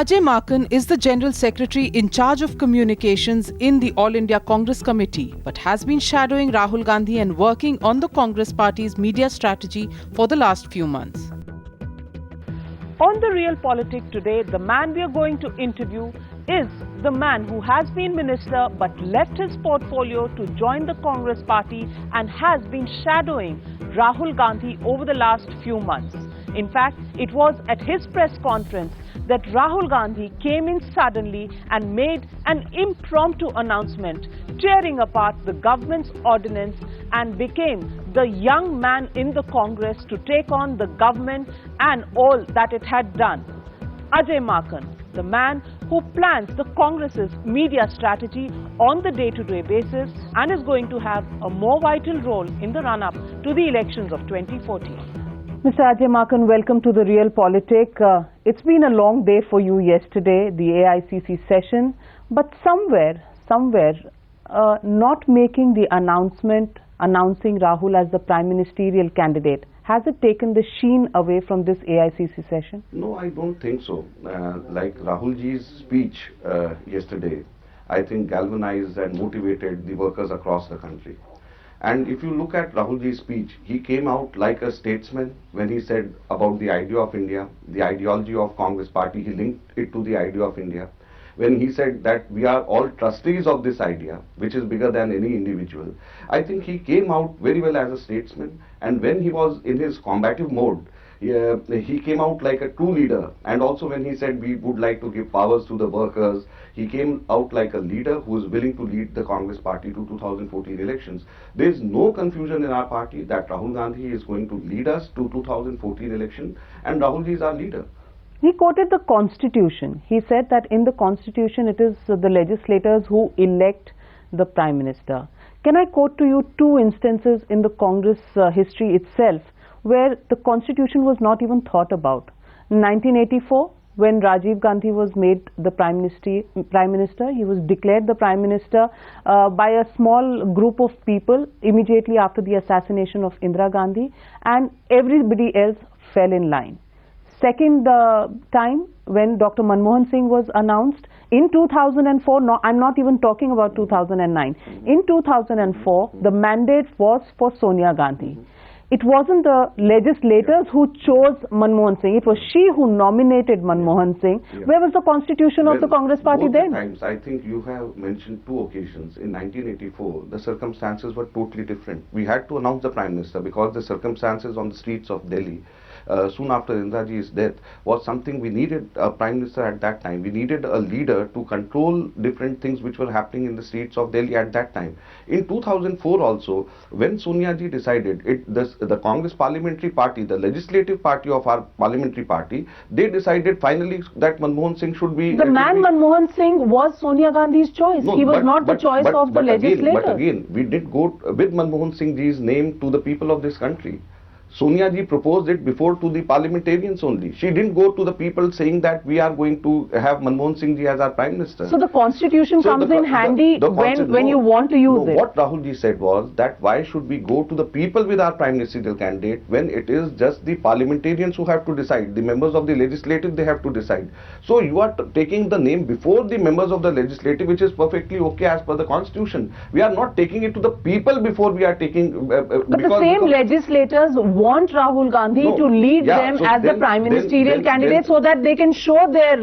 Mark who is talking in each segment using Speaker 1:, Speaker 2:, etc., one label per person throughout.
Speaker 1: Ajay Maken is the General Secretary in charge of communications in the All India Congress Committee, but has been shadowing Rahul Gandhi and working on the Congress Party's media strategy for the last few months. On the Real Politik today, the man we are going to interview is the man who has been minister but left his portfolio to join the Congress Party and has been shadowing Rahul Gandhi over the last few months. In fact, it was at his press conference that Rahul Gandhi came in suddenly and made an impromptu announcement, tearing apart the government's ordinance, and became the young man in the Congress to take on the government and all that it had done. Ajay Maken, the man who plans the Congress's media strategy on the day-to-day basis and is going to have a more vital role in the run-up to the elections of 2014. Mr. Ajay Maken, welcome to the Real Politik. It's been a long day for you yesterday, the AICC session, but somewhere, not making the announcement announcing Rahul as the prime ministerial candidate. Has it taken the sheen away from this AICC session?
Speaker 2: No, I don't think so. Like Rahul ji's speech yesterday, I think galvanized and motivated the workers across the country. And if you look at Rahul ji's speech, he came out like a statesman when he said about the idea of India, the ideology of Congress Party, he linked it to the idea of India. When he said that we are all trustees of this idea, which is bigger than any individual, I think he came out very well as a statesman. And when he was in his combative mode, he came out like a true leader. And also when he said we would like to give powers to the workers, he came out like a leader who is willing to lead the Congress Party to 2014 elections. There is no confusion in our party that Rahul Gandhi is going to lead us to 2014 election, and Rahul ji is our leader.
Speaker 1: He quoted the Constitution. He said that in the Constitution it is the legislators who elect the Prime Minister. Can I quote to you two instances in the Congress history itself where the Constitution was not even thought about? In 1984, when Rajiv Gandhi was made the Prime Minister, he was declared the Prime Minister by a small group of people immediately after the assassination of Indira Gandhi, and everybody else fell in line. Second time, when Dr. Manmohan Singh was announced in 2004, no, I'm not even talking about 2009. In 2004, the mandate was for Sonia Gandhi. It wasn't the legislators who chose Manmohan Singh. It was she who nominated Manmohan Singh. Yeah. Where was the constitution of the Congress Party then?
Speaker 2: Times, I think you have mentioned two occasions. In 1984, the circumstances were totally different. We had to announce the Prime Minister because the circumstances on the streets of Delhi soon after Indira ji's death was something we needed a Prime Minister at that time. We needed a leader to control different things which were happening in the streets of Delhi at that time. In 2004 also, when Sonia ji decided, the Congress Parliamentary Party, the legislative party of our parliamentary party, they decided finally that Manmohan Singh should be...
Speaker 1: The man Manmohan Singh was Sonia Gandhi's choice. No, he was not the choice of the legislators.
Speaker 2: But again, we did go with Manmohan Singh ji's name to the people of this country. Sonia ji proposed it before to the parliamentarians only. She didn't go to the people saying that we are going to have Manmohan Singh ji as our Prime Minister.
Speaker 1: So the Constitution comes in handy when you want to use it.
Speaker 2: What Rahul ji said was that why should we go to the people with our Prime Ministerial candidate when it is just the parliamentarians who have to decide. The members of the legislative, they have to decide. So you are taking the name before the members of the legislative, which is perfectly okay as per the Constitution. We are not taking it to the people before we are taking...
Speaker 1: but the same legislators want Rahul Gandhi to lead them as the prime ministerial candidate so that they can show their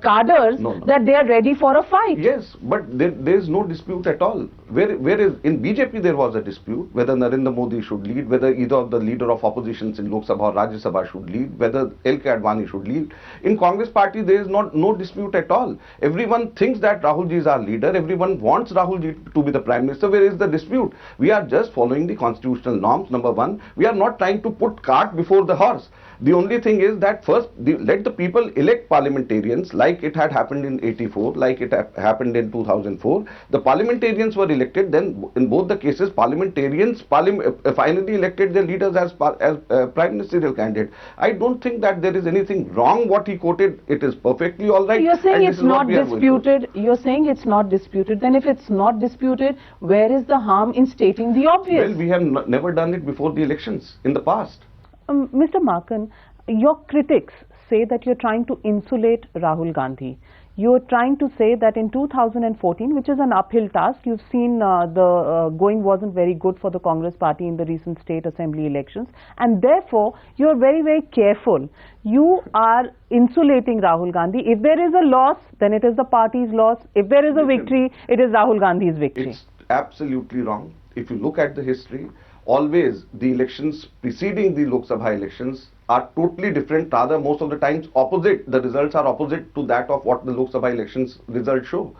Speaker 1: cadres that they are ready for a fight.
Speaker 2: Yes, but there is no dispute at all. Whereas in BJP there was a dispute whether Narendra Modi should lead, whether either of the leader of oppositions in Lok Sabha or Rajya Sabha should lead, whether L.K. Advani should lead. In Congress Party there is no dispute at all. Everyone thinks that Rahul ji is our leader. Everyone wants Rahul ji to be the Prime Minister. Where is the dispute? We are just following the constitutional norms, number one. We are not trying to put cart before the horse. The only thing is that first let the people elect parliamentarians like it had happened in 84, like it happened in 2004. The parliamentarians were elected, then in both the cases parliamentarians finally elected their leaders as prime ministerial candidate. I don't think that there is anything wrong what he quoted. It is perfectly all right.
Speaker 1: You're saying it's not disputed. You're saying it's not disputed. Then if it's not disputed, where is the harm in stating the obvious?
Speaker 2: Well, we have never done it before the elections in the past.
Speaker 1: Mr. Maken, your critics
Speaker 3: say that you're trying to insulate Rahul Gandhi. You're trying to say that in 2014, which is an uphill task, you've seen the going wasn't very good for the Congress party in the recent state assembly elections, and therefore you're very, very careful. You are insulating Rahul Gandhi. If there is a loss, then it is the party's loss. If there is a victory, it is Rahul Gandhi's victory.
Speaker 2: It's absolutely wrong. If you look at the history, always the elections preceding the Lok Sabha elections are totally different, rather most of the times opposite. The results are opposite to that of what the Lok Sabha elections results show.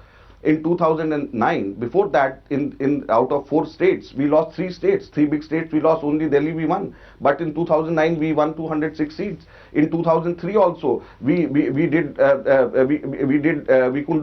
Speaker 2: In 2009, before that, in out of 4 states, we lost 3 states, 3 big states we lost, only Delhi we won. But in 2009, we won 206 seats. In 2003 also, we couldn't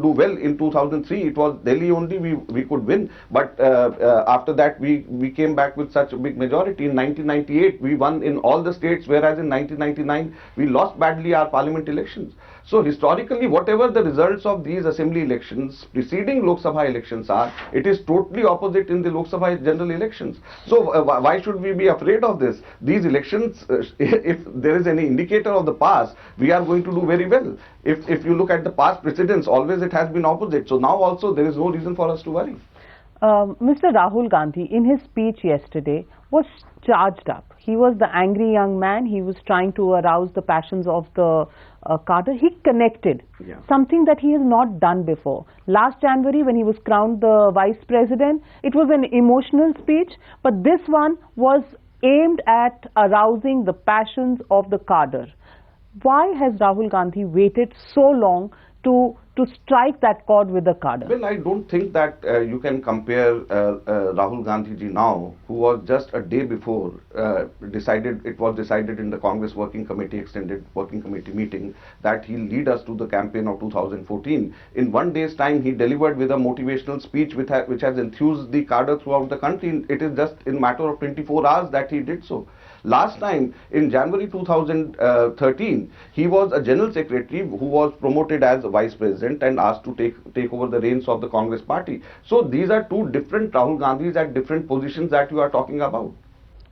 Speaker 2: do well. In 2003, it was Delhi only we could win. But after that, we came back with such a big majority. In 1998, we won in all the states, whereas in 1999, we lost badly our parliament elections. So historically, whatever the results of these assembly elections preceding Lok Sabha elections are, it is totally opposite in the Lok Sabha general elections. So why should we be afraid of this? These elections, if there is any indicator of the past, we are going to do very well. If you look at the past precedents, always it has been opposite. So now also there is no reason for us to worry.
Speaker 3: Mr. Rahul Gandhi, in his speech yesterday, was charged up. He was the angry young man. He was trying to arouse the passions of the cadre. He connected, something that he has not done before. Last January, when he was crowned the vice president, it was an emotional speech, but this one was aimed at arousing the passions of the cadre. Why has Rahul Gandhi waited so long to strike that chord with the cadre?
Speaker 2: Well, I don't think that you can compare Rahul Gandhi ji now, who was just a day before it was decided in the Congress Working Committee, Extended Working Committee meeting, that he'll lead us to the campaign of 2014. In one day's time, he delivered with a motivational speech which has enthused the cadre throughout the country. It is just in matter of 24 hours that he did so. Last time, in January 2013, he was a general secretary who was promoted as a vice president and asked to take over the reins of the Congress party. So these are two different Rahul Gandhis at different positions that you are talking about.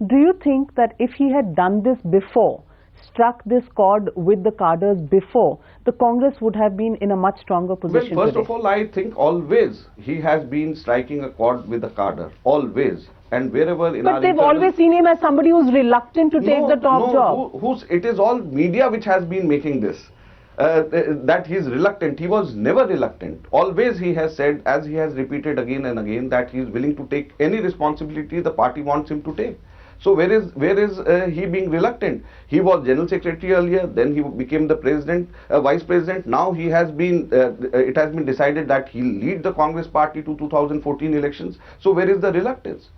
Speaker 3: Do you think that if he had done this before, struck this chord with the cadres before, the Congress would have been in a much stronger position?
Speaker 2: Well, first
Speaker 3: today?
Speaker 2: of all, I think always he has been striking a chord with the cadre, always. And wherever in
Speaker 3: but they've always seen him as somebody who's reluctant to take the top job.
Speaker 2: It is all media which has been making this. That he is reluctant. He was never reluctant. Always he has said, as he has repeated again and again, that he is willing to take any responsibility the party wants him to take. So where is he being reluctant? He was general secretary earlier, then he became the president, vice president. Now he has been, it has been decided that he'll lead the Congress party to 2014 elections. So where is the reluctance?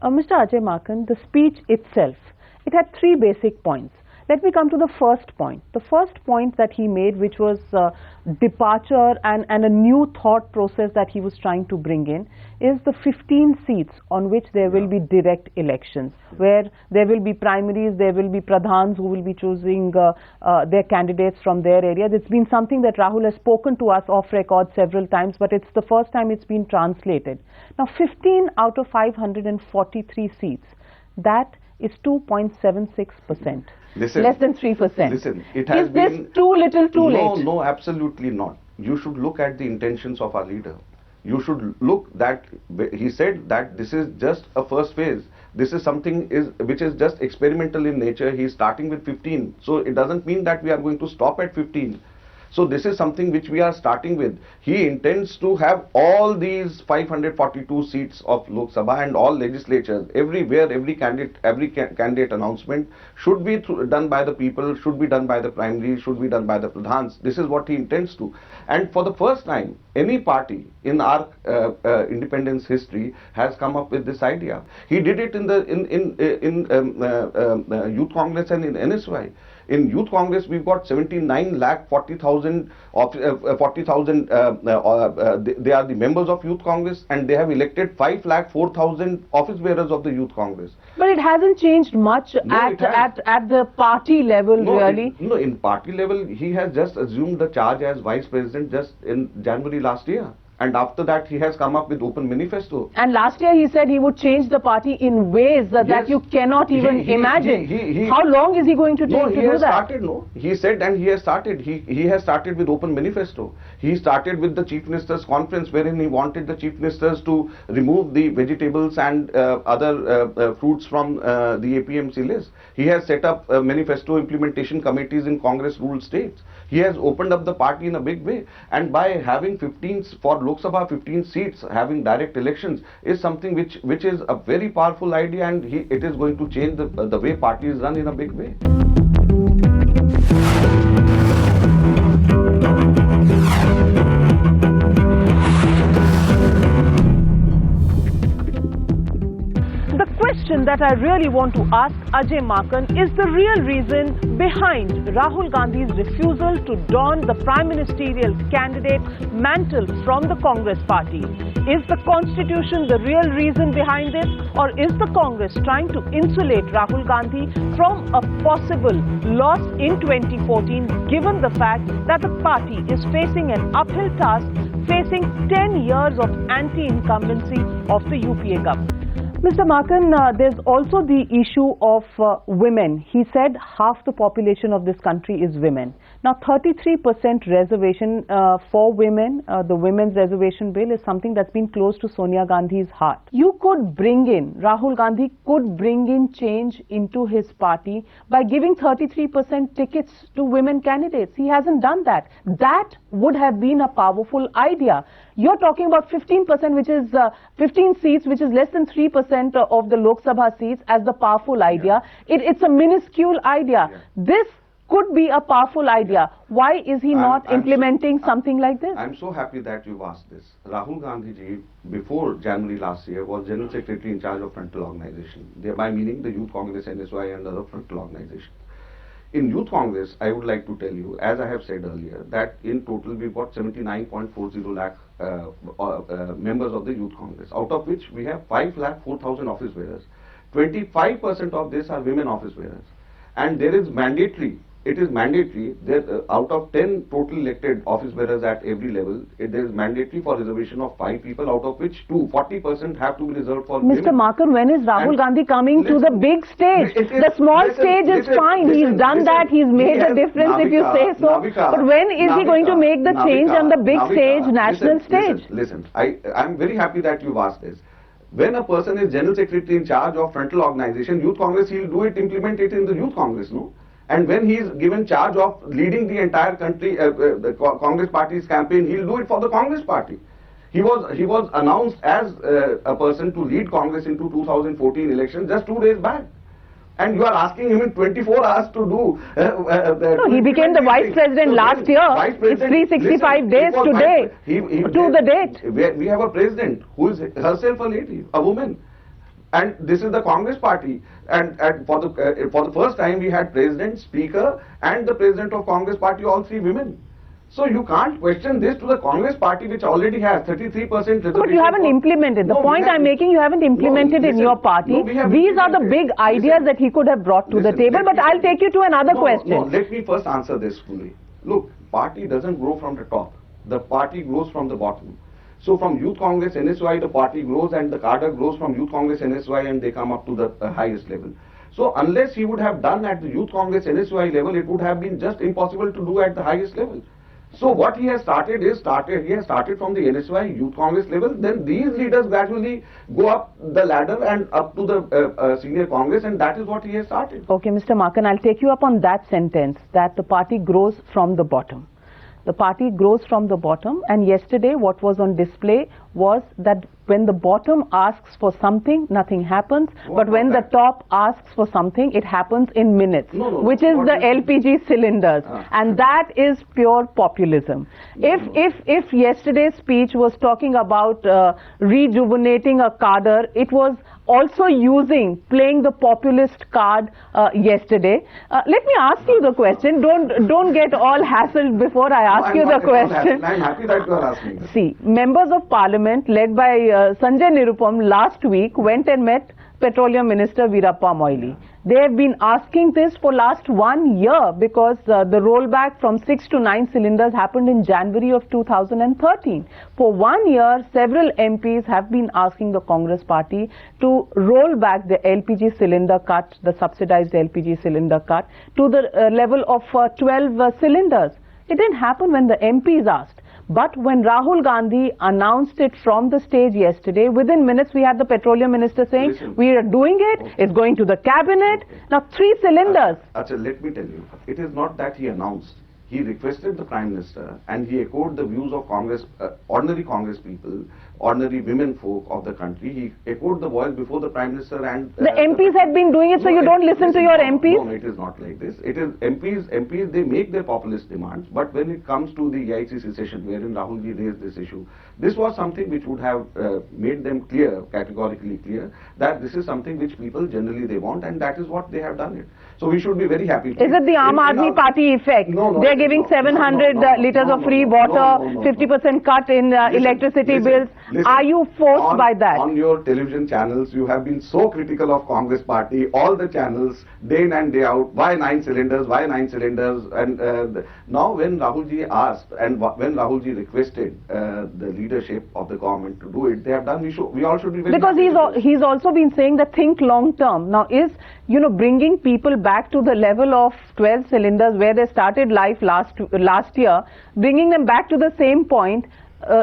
Speaker 3: Mr. Ajay Maken, the speech itself, it had 3 basic points. Let me come to the first point. The first point that he made, which was departure and a new thought process that he was trying to bring in, is the 15 seats on which there will be direct elections, where there will be primaries, there will be pradhans who will be choosing their candidates from their area. It's been something that Rahul has spoken to us off record several times, but it's the first time it's been translated. Now, 15 out of 543 seats, that is 2.76%.
Speaker 2: Listen,
Speaker 3: less than 3%.
Speaker 2: Listen, it has
Speaker 3: is
Speaker 2: been...
Speaker 3: this too little too late?
Speaker 2: No, absolutely not. You should look at the intentions of our leader. You should look that he said that this is just a first phase. This is something which is just experimental in nature. He is starting with 15. So it doesn't mean that we are going to stop at 15. So this is something which we are starting with. He intends to have all these 542 seats of Lok Sabha and all legislatures, everywhere, every candidate announcement should be done by the people, should be done by the primaries, should be done by the pradhans. This is what he intends to. And for the first time, any party in our independence history has come up with this idea. He did it in Youth Congress and in NSY. In Youth Congress, we've got 79,40,000 they are the members of Youth Congress, and they have elected 5,04,000 office bearers of the Youth Congress.
Speaker 3: But it hasn't changed much at the party level, really.
Speaker 2: No, in party level, he has just assumed the charge as vice president just in January last year. And after that, he has come up with open manifesto.
Speaker 3: And last year he said he would change the party in ways that,
Speaker 2: Yes.
Speaker 3: that you cannot even imagine. How long is he going to take to do that?
Speaker 2: Started, no. He said, and he has started. He has started with open manifesto. He started with the Chief Minister's conference, wherein he wanted the Chief Ministers to remove the vegetables and other fruits from the APMC list. He has set up manifesto implementation committees in Congress-ruled states. He has opened up the party in a big way, and by having 15 for Lok Sabha 15 seats, having direct elections is something which is a very powerful idea, and it is going to change the way party is run in a big way.
Speaker 3: The question that I really want to ask Ajay Maken is the real reason behind Rahul Gandhi's refusal to don the prime ministerial candidate mantle from the Congress party. Is the constitution the real reason behind this, or is the Congress trying to insulate Rahul Gandhi from a possible loss in 2014, given the fact that the party is facing an uphill task, facing 10 years of anti-incumbency of the UPA government? Mr. Maken, there's also the issue of women. He said half the population of this country is women. Now, 33% reservation for women, the women's reservation bill is something that's been close to Sonia Gandhi's heart. You could bring in, Rahul Gandhi could bring in change into his party by giving 33% tickets to women candidates. He hasn't done that. That would have been a powerful idea. You're talking about 15%, which is 15 seats, which is less than 3% of the Lok Sabha seats, as the powerful idea. It's a minuscule idea. This could be a powerful idea. Why is he not implementing something like this?
Speaker 2: I'm so happy that you've asked this. Rahul Gandhi ji, before January last year, was General Secretary in charge of frontal organization, thereby meaning the Youth Congress, NSY and other frontal organizations. In Youth Congress, I would like to tell you, as I have said earlier, that in total we've got 79.40 lakh members of the Youth Congress, out of which we have 5,04,000 office bearers. 25% of this are women office bearers. And there is mandatory, it is mandatory that out of 10 total elected office bearers at every level, there is mandatory for reservation of 5 people, out of which 40% have to be reserved for women.
Speaker 3: Mr. Maken, when is Rahul Gandhi coming to the big stage? The small stage is fine. He's done that. He's made a difference, if you say so. But when is he going to make the change on the big stage, national stage?
Speaker 2: Listen, I'm very happy that you've asked this. When a person is General Secretary in charge of frontal organization, Youth Congress, he'll do it, implement it in the Youth Congress, no? And when he is given charge of leading the entire country, the Congress party's campaign, he'll do it for the Congress party. He was announced as a person to lead Congress into 2014 elections just 2 days back. And you are asking him in 24 hours to do...
Speaker 3: no, he became the Vice President last year. It's 365 days today to the date.
Speaker 2: We have a President who is herself a lady, a woman. And this is the Congress party, and for the first time we had President, Speaker and the President of Congress party, all 3 women. So you can't question this to the Congress party, which already has 33% reservation.
Speaker 3: But you haven't implemented. The point I'm making, you haven't implemented in your party. These are the big ideas that he could have brought to the table. But I'll take you to another question.
Speaker 2: No, let me first answer this fully. Look, party doesn't grow from the top. The party grows from the bottom. So from Youth Congress, NSY, the party grows, and the cadre grows from Youth Congress, NSY, and they come up to the highest level. So unless he would have done at the Youth Congress, NSY level, it would have been just impossible to do at the highest level. So what he has started is, he has started from the NSY, Youth Congress level, then these leaders gradually go up the ladder and up to the senior Congress, and that is what he has started.
Speaker 3: Okay, Mr. Maken, I'll take you up on that sentence, that the party grows from the bottom. The party grows from the bottom, and yesterday what was on display was that when the bottom asks for something, nothing happens, but when the top asks for something, it happens in minutes, which is the LPG cylinders, and that is pure populism. If yesterday's speech was talking about rejuvenating a cadre, it was also playing the populist card yesterday. Let me ask you the question. Don't get all hassled before I ask you the question.
Speaker 2: I'm happy that you are asking.
Speaker 3: See, members of parliament led by Sanjay Nirupam last week went and met Petroleum Minister Veerappa Moily. They have been asking this for last 1 year because the rollback from 6 to 9 cylinders happened in January of 2013. For 1 year, several MPs have been asking the Congress party to roll back the LPG cylinder cut, the subsidized LPG cylinder cut, to the level of 12 cylinders. It didn't happen when the MPs asked. But when Rahul Gandhi announced it from the stage yesterday, within minutes we had the petroleum minister saying, we are doing it, it's going to the cabinet. Now 3 cylinders.
Speaker 2: Ajay, let me tell you, it is not that he announced. He requested the Prime Minister and he echoed the views of Congress, ordinary Congress people, ordinary women folk of the country. He echoed the voice before the Prime Minister and...
Speaker 3: the MPs had been doing it, so you don't listen to your MPs?
Speaker 2: No, it is not like this. It is MPs, they make their populist demands, but when it comes to the EICC session wherein Rahulji raised this issue, this was something which would have made them clear, categorically clear, that this is something which people generally they want, and that is what they have done it. So we should be very happy.
Speaker 3: Is it the Aam Aadmi Party effect?
Speaker 2: No,
Speaker 3: They are giving 700 liters of free water, 50% cut in electricity bills.
Speaker 2: Listen,
Speaker 3: are you forced by that?
Speaker 2: On your television channels, you have been so critical of Congress party, all the channels, day in and day out, why 9 cylinders, why 9 cylinders, and now when Rahulji asked and when Rahulji requested the leadership of the government to do it, they have done. We all should be very
Speaker 3: because
Speaker 2: happy
Speaker 3: he's also been saying that think long term. Now is, bringing people back to the level of 12 cylinders where they started life last year, bringing them back to the same point,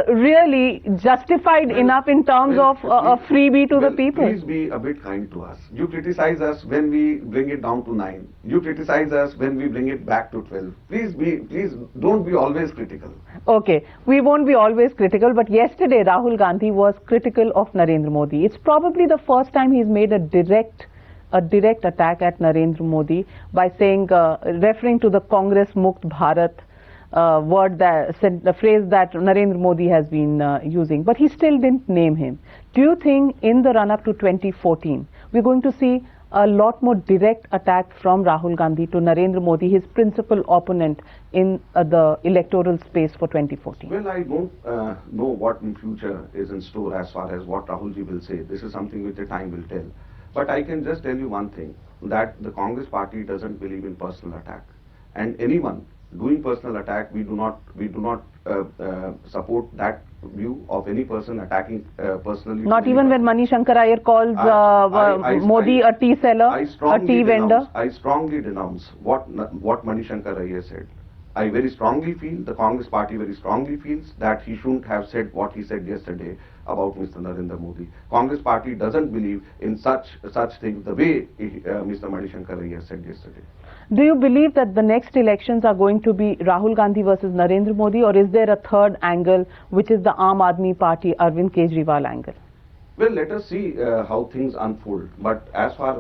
Speaker 3: really justified enough in terms of a freebie to the people?
Speaker 2: Please be a bit kind to us. You criticize us when we bring it down to 9. You criticize us when we bring it back to 12. Please don't be always critical.
Speaker 3: Okay, we won't be always critical, but yesterday Rahul Gandhi was critical of Narendra Modi. It's probably the first time he's made a direct attack at Narendra Modi by saying, referring to the Congress Mukt Bharat the phrase that Narendra Modi has been using, but he still didn't name him. Do you think in the run-up to 2014, we're going to see a lot more direct attack from Rahul Gandhi to Narendra Modi, his principal opponent in the electoral space for 2014?
Speaker 2: Well, I don't know what in future is in store as far as what Rahulji will say. This is something which the time will tell. But I can just tell you one thing, that the Congress party doesn't believe in personal attack. And anyone doing personal attack, we do not support that view of any person attacking personally.
Speaker 3: Not even when Mani Shankar Iyer calls Modi a tea seller, a tea vendor?
Speaker 2: I strongly denounce what Mani Shankar Iyer said. I very strongly feel, the Congress party very strongly feels that he shouldn't have said what he said yesterday about Mr. Narendra Modi. Congress party doesn't believe in such things the way Mr. Mani Shankar Iyer said yesterday.
Speaker 3: Do you believe that the next elections are going to be Rahul Gandhi versus Narendra Modi, or is there a third angle, which is the Aam Aadmi Party, Arvind Kejriwal angle?
Speaker 2: Well, let us see how things unfold. But as far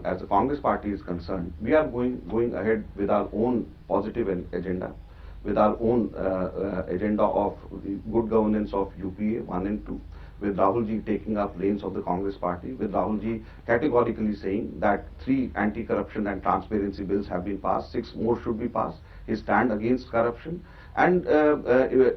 Speaker 2: as the Congress party is concerned, we are going ahead with our own positive agenda, with our own agenda of the good governance of UPA 1 and 2. With Rahulji taking up reins of the Congress party, with Rahulji categorically saying that 3 anti-corruption and transparency bills have been passed, 6 more should be passed, his stand against corruption, and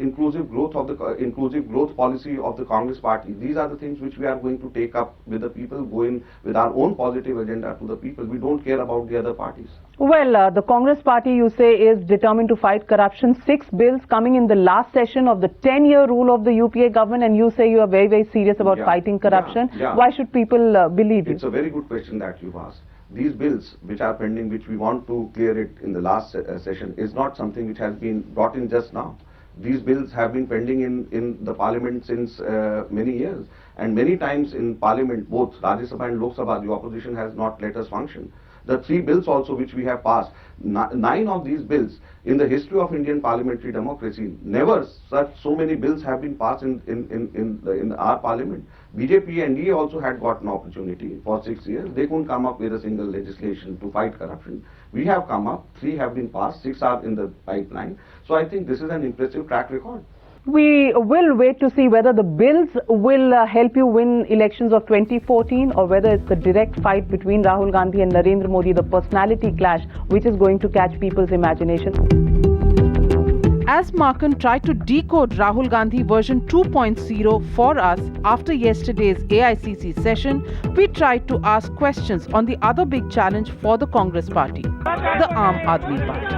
Speaker 2: inclusive growth policy of the Congress party. These are the things which we are going to take up with the people, go in with our own positive agenda to the people. We don't care about the other parties.
Speaker 3: Well, the Congress party, you say, is determined to fight corruption. 6 bills coming in the last session of the 10-year rule of the UPA government, and you say you are very, very serious about fighting corruption. Why should people believe you?
Speaker 2: It's a very good question that you've asked. These bills which are pending, which we want to clear it in the last session, is not something which has been brought in just now. These bills have been pending in the parliament since many years, and many times in parliament, both Rajya Sabha and Lok Sabha, the opposition has not let us function. The 3 bills also which we have passed, 9 of these bills in the history of Indian parliamentary democracy, never so many bills have been passed in our parliament. BJP and NDA also had got an opportunity for 6 years. They couldn't come up with a single legislation to fight corruption. We have come up, 3 have been passed, 6 are in the pipeline. So I think this is an impressive track record.
Speaker 3: We will wait to see whether the bills will help you win elections of 2014, or whether it's the direct fight between Rahul Gandhi and Narendra Modi, the personality clash, which is going to catch people's imagination.
Speaker 1: As Maken tried to decode Rahul Gandhi version 2.0 for us after yesterday's AICC session, we tried to ask questions on the other big challenge for the Congress party, the Aam Aadmi Party.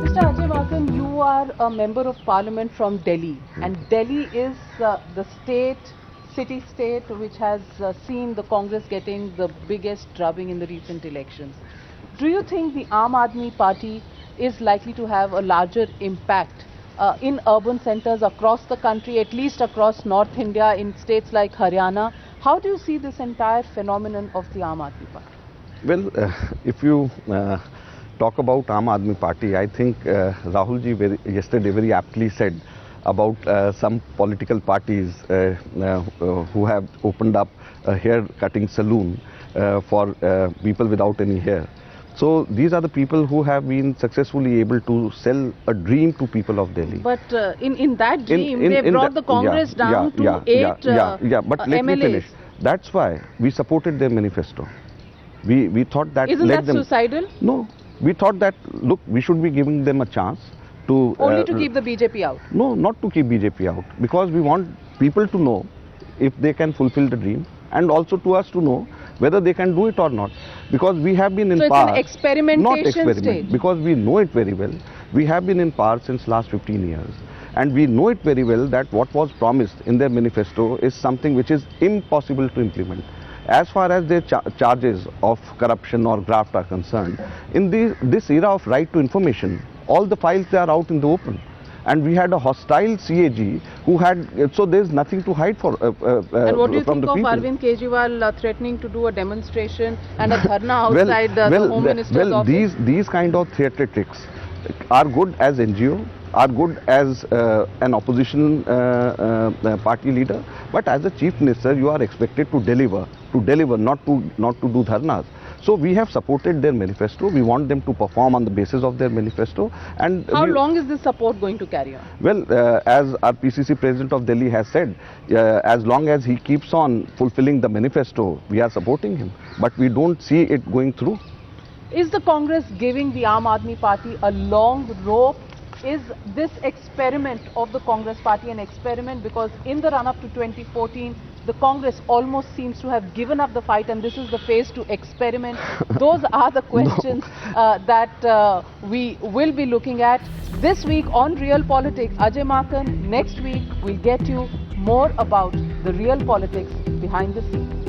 Speaker 1: Mr. Ajay Maken, you are a member of parliament from Delhi, and Delhi is the city-state which has seen the Congress getting the biggest drubbing in the recent elections. Do you think the Aam Aadmi Party is likely to have a larger impact in urban centres across the country, at least across North India, in states like Haryana? How do you see this entire phenomenon of the Aam Aadmi Party?
Speaker 2: Well, if you talk about Aam Aadmi Party, I think Rahul ji yesterday very aptly said about some political parties who have opened up a hair cutting saloon for people without any hair. So these are the people who have been successfully able to sell a dream to people of Delhi.
Speaker 1: But in that dream, they brought the Congress down to 8
Speaker 2: but let me finish. That's why we supported their manifesto. We thought that...
Speaker 1: Isn't that suicidal?
Speaker 2: No. We thought that, look, we should be giving them a chance to...
Speaker 1: Only to keep the BJP out?
Speaker 2: No, not to keep BJP out. Because we want people to know if they can fulfill the dream, and also to us to know whether they can do it or not. Because we have been in power...
Speaker 1: So it's an experimentation stage?
Speaker 2: Because we know it very well. We have been in power since last 15 years. And we know it very well that what was promised in their manifesto is something which is impossible to implement. As far as their charges of corruption or graft are concerned, in this era of right to information, all the files are out in the open. And we had a hostile CAG who had, so there's nothing to hide for
Speaker 1: and what do you
Speaker 2: from
Speaker 1: think
Speaker 2: the
Speaker 1: of
Speaker 2: people.
Speaker 1: Arvind Kejriwal threatening to do a demonstration and a dharna outside the Home Minister's office?
Speaker 2: These kind of theatre tricks are good as NGO, are good as an opposition party leader, but as a chief minister you are expected to deliver, not to do dharnas. So we have supported their manifesto. We want them to perform on the basis of their manifesto. And
Speaker 1: how long is this support going to carry on?
Speaker 2: Well, as our PCC president of Delhi has said, as long as he keeps on fulfilling the manifesto, we are supporting him. But we don't see it going through.
Speaker 1: Is the Congress giving the Aam Aadmi Party a long rope? Is this experiment of the Congress party an experiment? Because in the run-up to 2014, the Congress almost seems to have given up the fight, and this is the phase to experiment. Those are the questions that we will be looking at this week on Real Politics. Ajay Maken, next week we'll get you more about the real politics behind the scenes.